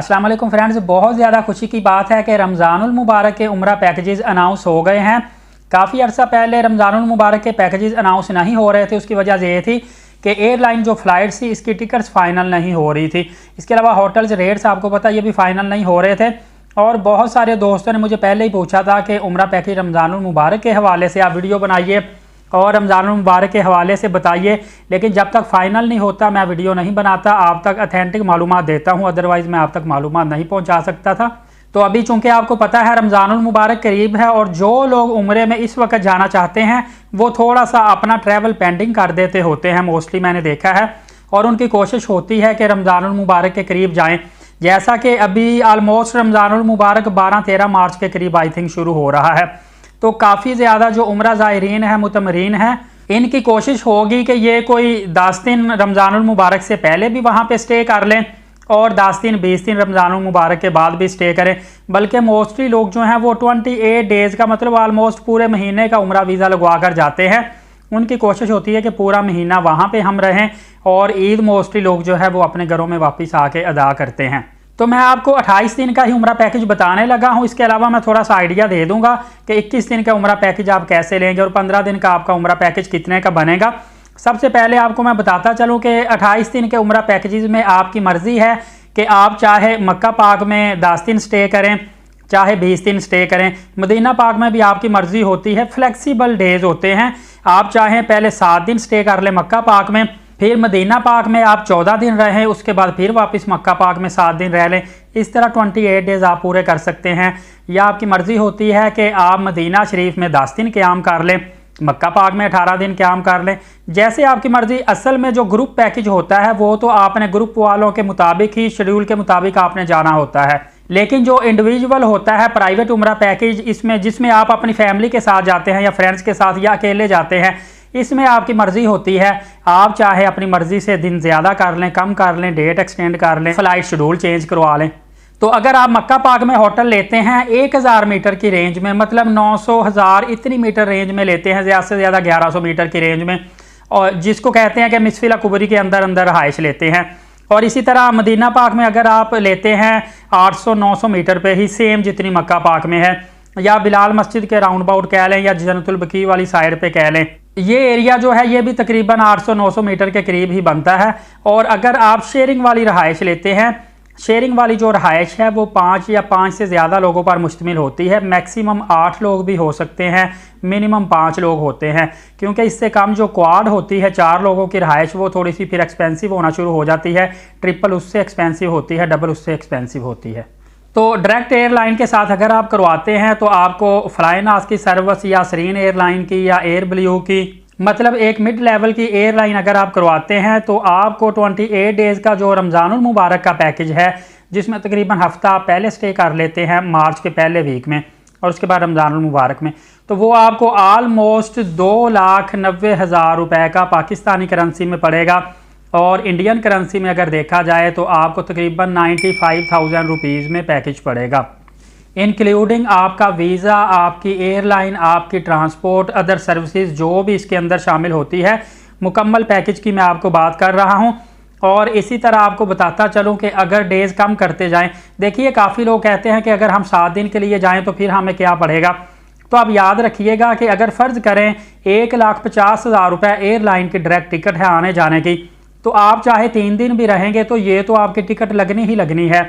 अस्सलाम वालेकुम फ्रेंड्स, बहुत ज़्यादा खुशी की बात है कि रमज़ानुल मुबारक के उम्रा पैकेजेस अनाउंस हो गए हैं। काफ़ी अर्सा पहले रमज़ानुल मुबारक के पैकेजेस अनाउंस नहीं हो रहे थे। उसकी वजह ये थी कि एयरलाइन जो फ़्लाइट्स थी इसकी टिकट्स फ़ाइनल नहीं हो रही थी। इसके अलावा होटल्स रेट्स आपको पता ये भी फ़ाइनल नहीं हो रहे थे। और बहुत सारे दोस्तों ने मुझे पहले ही पूछा था कि उम्रा पैकेज रमज़ानुल मुबारक के हवाले से आप वीडियो बनाइए और रमज़ानुल मुबारक के हवाले से बताइए, लेकिन जब तक फ़ाइनल नहीं होता मैं वीडियो नहीं बनाता, आप तक अथेंटिक मालूमात देता हूँ, अदरवाइज़ मैं आप तक मालूमात नहीं पहुँचा सकता था। तो अभी चूँकि आपको पता है रमज़ानुल मुबारक करीब है और जो लोग उम्रे में इस वक्त जाना चाहते हैं वो थोड़ा सा अपना ट्रैवल पेंडिंग कर देते होते हैं, मोस्टली मैंने देखा है। और उनकी कोशिश होती है कि रमज़ानुल मुबारक के करीब जाएँ। जैसा कि अभी आलमोस्ट रमज़ानुल मुबारक 12-13 मार्च के करीब आई थिंक शुरू हो रहा है, तो काफ़ी ज़्यादा जो उम्रा ज़ायरीन है, मुतमरीन है, इनकी कोशिश होगी कि ये कोई 10 दिन रमज़ानुल मुबारक से पहले भी वहाँ पे स्टे कर लें और 10 दिन 20 दिन रमज़ानुल मुबारक के बाद भी स्टे करें। बल्कि मोस्टली लोग जो हैं वो 28 डेज़ का मतलब आलमोस्ट पूरे महीने का उम्रा वीज़ा लगवा कर जाते हैं। उनकी कोशिश होती है कि पूरा महीना वहाँ पे हम रहें और ईद मोस्टली लोग जो है वो अपने घरों में वापस आके अदा करते हैं। तो मैं आपको 28 दिन का ही उम्रा पैकेज बताने लगा हूँ। इसके अलावा मैं थोड़ा सा आइडिया दे दूंगा कि 21 दिन का उम्रा पैकेज आप कैसे लेंगे और 15 दिन का आपका उम्रा पैकेज कितने का बनेगा। सबसे पहले आपको मैं बताता चलूँ कि 28 दिन के उम्रा पैकेजेस में आपकी मर्ज़ी है कि आप चाहे मक्का पाक में 10 दिन स्टे करें, चाहे 20 दिन स्टे करें। मदीना पाक में भी आपकी मर्ज़ी होती है, फ्लेक्सिबल डेज होते हैं। आप चाहें पहले 7 दिन स्टे कर लें मक्का पाक में, फिर मदीना पाक में आप 14 दिन रहें, उसके बाद फिर वापस मक्का पाक में 7 दिन रह लें। इस तरह 28 डेज़ आप पूरे कर सकते हैं। या आपकी मर्ज़ी होती है कि आप मदीना शरीफ में 10 दिन क़याम कर लें, मक्का पाक में 18 दिन क़याम कर लें, जैसे आपकी मर्ज़ी। असल में जो ग्रुप पैकेज होता है वो तो आपने ग्रुप वालों के मुताबिक ही, शेड्यूल के मुताबिक आपने जाना होता है। लेकिन जो इंडिविजुअल होता है प्राइवेट उम्रा पैकेज, जिसमें आप अपनी फैमिली के साथ जाते हैं या फ्रेंड्स के साथ या अकेले जाते हैं, इसमें आपकी मर्ज़ी होती है। आप चाहे अपनी मर्ज़ी से दिन ज़्यादा कर लें, कम कर लें, डेट एक्सटेंड कर लें, फ़्लाइट शेड्यूल चेंज करवा लें। तो अगर आप मक्का पाक में होटल लेते हैं 1000 मीटर की रेंज में, मतलब 900 1000 इतनी मीटर रेंज में लेते हैं, ज़्यादा से ज़्यादा 1100 मीटर की रेंज में, और जिसको कहते हैं कि मिसफिला कुबरी के अंदर अंदर रहाइश लेते हैं। और इसी तरह मदीना पाक में अगर आप लेते हैं 800-900 मीटर पे ही, सेम जितनी मक्का पाक में है, या बिलाल मस्जिद के राउंड अबाउट कह लें या जन्नतुल बकी वाली साइड पे कह लें, ये एरिया जो है ये भी तकरीबन 800-900 मीटर के करीब ही बनता है। और अगर आप शेयरिंग वाली रहाइश लेते हैं, शेयरिंग वाली जो रहाइश है वो 5 या 5 से ज़्यादा लोगों पर मुश्तमिल होती है। मैक्सिमम 8 लोग भी हो सकते हैं, मिनिमम 5 लोग होते हैं, क्योंकि इससे कम जो क्वाड होती है 4 लोगों की रहाइश, वो थोड़ी सी फिर एक्सपेंसिव होना शुरू हो जाती है। ट्रिपल उससे एक्सपेंसिव होती है, डबल उससे एक्सपेंसिव होती है। तो डायरेक्ट एयरलाइन के साथ अगर आप करवाते हैं तो आपको फ्लाइनास की सर्विस या सरीन एयरलाइन की या एयर ब्लू की, मतलब एक मिड लेवल की एयरलाइन अगर आप करवाते हैं तो आपको 28 डेज़ का जो रमज़ानुल मुबारक का पैकेज है, जिसमें तकरीबन हफ्ता आप पहले स्टे कर लेते हैं मार्च के पहले वीक में और उसके बाद रमज़ानुल मुबारक में, तो वो आपको आलमोस्ट 2,90,000 रुपये का पाकिस्तानी करेंसी में पड़ेगा। और इंडियन करेंसी में अगर देखा जाए तो आपको तकरीबन 95,000 रुपीज़ में पैकेज पड़ेगा, इंक्लूडिंग आपका वीज़ा, आपकी एयरलाइन, आपकी ट्रांसपोर्ट, अदर सर्विसेज जो भी इसके अंदर शामिल होती है। मुकम्मल पैकेज की मैं आपको बात कर रहा हूँ। और इसी तरह आपको बताता चलूँ कि अगर डेज़ कम करते जाएं, देखिए काफ़ी लोग कहते हैं कि अगर हम 7 दिन के लिए जाएं तो फिर हमें क्या पड़ेगा। तो आप याद रखिएगा कि अगर फ़र्ज़ करें 1,50,000 रुपये एयरलाइन की डायरेक्ट टिकट है आने जाने की, तो आप चाहे 3 दिन भी रहेंगे तो ये तो आपकी टिकट लगनी ही लगनी है।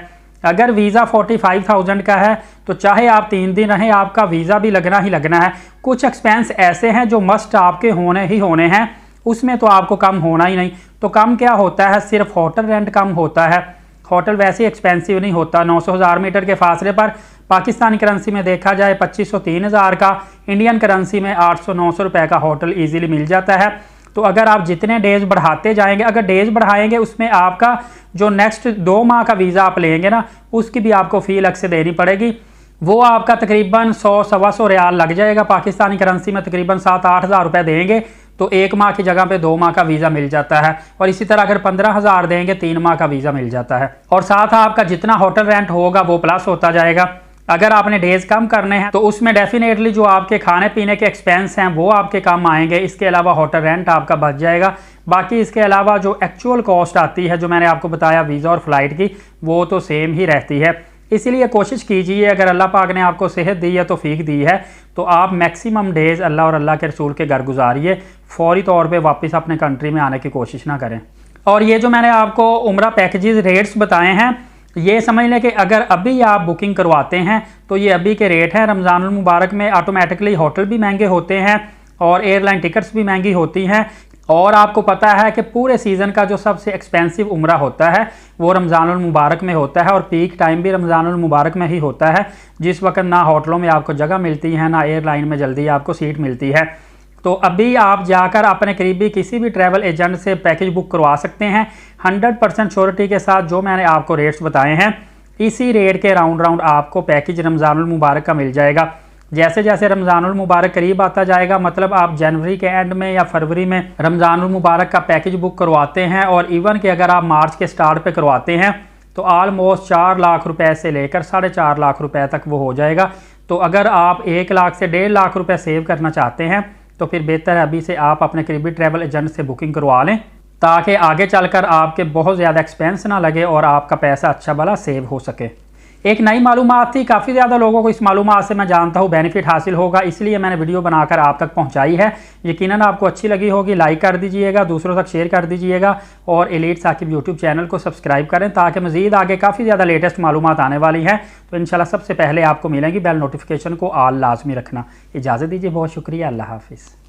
अगर वीज़ा 45,000 का है तो चाहे आप 3 दिन रहें, आपका वीज़ा भी लगना ही लगना है। कुछ एक्सपेंस ऐसे हैं जो मस्ट आपके होने ही होने हैं, उसमें तो आपको कम होना ही नहीं। तो कम क्या होता है, सिर्फ होटल रेंट कम होता है। होटल वैसे एक्सपेंसिव नहीं होता। 900-1000 मीटर के फासले पर पाकिस्तानी करेंसी में देखा जाए 2500-3000 का, इंडियन करेंसी में 800-900 रुपये का होटल ईजिली मिल जाता है। तो अगर आप जितने डेज़ बढ़ाते जाएंगे, अगर डेज़ बढ़ाएंगे उसमें आपका जो नेक्स्ट 2 माह का वीज़ा आप लेंगे ना, उसकी भी आपको फ़ी अलग से देनी पड़ेगी। वो आपका तकरीबन 100-125 रियाल लग जाएगा। पाकिस्तानी करेंसी में तकरीबन 7-8 हज़ार रुपये देंगे तो 1 माह की जगह पे 2 माह का वीज़ा मिल जाता है। और इसी तरह अगर 15,000 देंगे 3 माह का वीज़ा मिल जाता है। और साथ आपका जितना होटल रेंट होगा वो प्लस होता जाएगा। अगर आपने डेज कम करने हैं तो उसमें डेफिनेटली जो आपके खाने पीने के एक्सपेंस हैं वो आपके कम आएंगे। इसके अलावा होटल रेंट आपका बच जाएगा। बाकी इसके अलावा जो एक्चुअल कॉस्ट आती है, जो मैंने आपको बताया वीज़ा और फ्लाइट की, वो तो सेम ही रहती है। इसीलिए कोशिश कीजिए, अगर अल्लाह पाक ने आपको सेहत दी है, तौफीक दी है, तो आप मैक्सिमम डेज़ अल्लाह और अल्लाह के रसूल के घर गुजारिए। फौरी तौर पे वापस अपने कंट्री में आने की कोशिश ना करें। और ये जो मैंने आपको उम्रा पैकेजेस रेट्स बताए हैं, ये समझ लें कि अगर अभी आप बुकिंग करवाते हैं तो ये अभी के रेट हैं। रमज़ानुल मुबारक में ऑटोमेटिकली होटल भी महंगे होते हैं और एयरलाइन टिकट्स भी महंगी होती हैं। और आपको पता है कि पूरे सीज़न का जो सबसे एक्सपेंसिव उम्रा होता है वो रमज़ानुल मुबारक में होता है और पीक टाइम भी रमज़ानुल मुबारक में ही होता है, जिस वक्त ना होटलों में आपको जगह मिलती है, ना एयरलाइन में जल्दी आपको सीट मिलती है। तो अभी आप जाकर अपने करीबी किसी भी ट्रैवल एजेंट से पैकेज बुक करवा सकते हैं 100% श्योरिटी के साथ। जो मैंने आपको रेट्स बताए हैं, इसी रेट के राउंड आपको पैकेज रमज़ानुल मुबारक का मिल जाएगा। जैसे जैसे रमज़ानुल मुबारक करीब आता जाएगा, मतलब आप जनवरी के एंड में या फरवरी में रमज़ानुल मुबारक का पैकेज बुक करवाते हैं, और इवन कि अगर आप मार्च के स्टार्ट पे करवाते हैं तो ऑलमोस्ट 4 लाख रुपए से लेकर 4.5 लाख रुपए तक वो हो जाएगा। तो अगर आप 1 लाख से 1.5 लाख रुपए सेव करना चाहते हैं तो फिर बेहतर है अभी से आप अपने करीबी ट्रैवल एजेंट से बुकिंग करवा लें, ताकि आगे चलकर आपके बहुत ज़्यादा एक्सपेंस ना लगे और आपका पैसा अच्छा भला सेव हो सके। एक नई मालूमात थी, काफ़ी ज़्यादा लोगों को इस मालूमात से मैं जानता हूँ बेनिफिट हासिल होगा, इसलिए मैंने वीडियो बनाकर आप तक पहुँचाई है। यकीनन आपको अच्छी लगी होगी। लाइक कर दीजिएगा, दूसरों तक शेयर कर दीजिएगा और एलीट साकिब यूट्यूब चैनल को सब्सक्राइब करें, ताकि मज़ीद आगे काफ़ी ज़्यादा लेटेस्ट मालूमात आने वाली हैं तो इंशाल्लाह सबसे पहले आपको मिलेंगी। बेल नोटिफिकेशन को ऑल लाजमी रखना। इजाज़त दीजिए, बहुत शुक्रिया, अल्लाह हाफिज़।